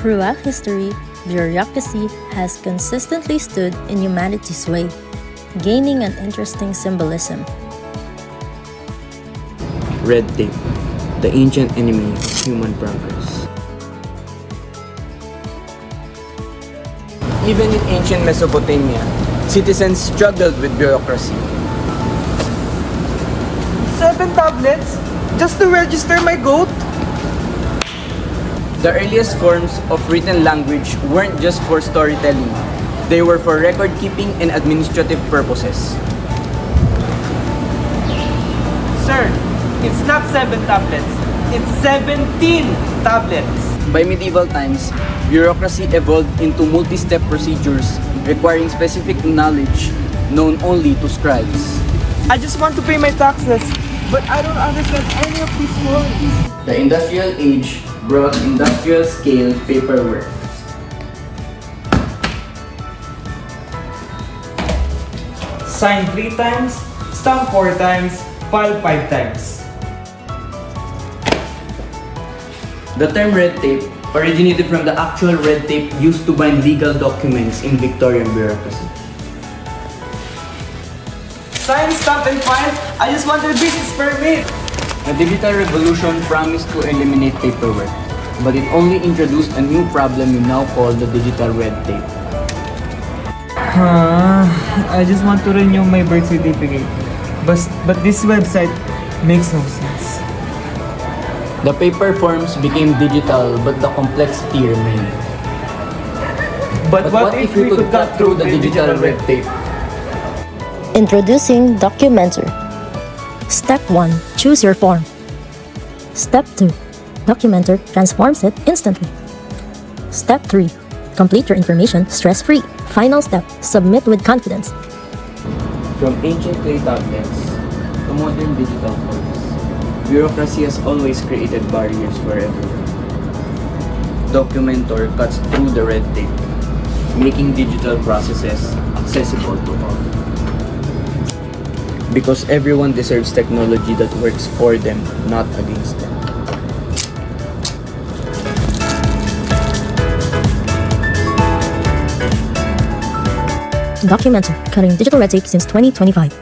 Throughout history, bureaucracy has consistently stood in humanity's way, gaining an interesting symbolism. Red tape, the ancient enemy of human progress. Even in ancient Mesopotamia, citizens struggled with bureaucracy. 7 tablets? Just to register my goat? The earliest forms of written language weren't just for storytelling, they were for record keeping and administrative purposes. Sir, it's not 7 tablets. It's 17 tablets. By medieval times, bureaucracy evolved into multi-step procedures requiring specific knowledge known only to scribes. I just want to pay my taxes, but I don't understand any of these words. The industrial age brought industrial-scale paperwork. Sign 3 times, stamp 4 times, file 5 times. The term red tape originated from the actual red tape used to bind legal documents in Victorian bureaucracy. Sign, stamp, and file. I just want a business permit. The digital revolution promised to eliminate paperwork, but it only introduced a new problem we now call the digital red tape. I just want to renew my birth certificate. But this website makes no sense. The paper forms became digital, but the complexity remained. But what if we could cut through the digital red tape? Introducing Documenter. Step 1. Choose your form. Step 2. Documenter transforms it instantly. Step 3. Complete your information stress-free. Final step. Submit with confidence. From ancient clay tablets to modern digital forms, bureaucracy has always created barriers for everyone. Documenter cuts through the red tape, making digital processes accessible to all. Because everyone deserves technology that works for them, not against them. Documenter, cutting digital red tape since 2025.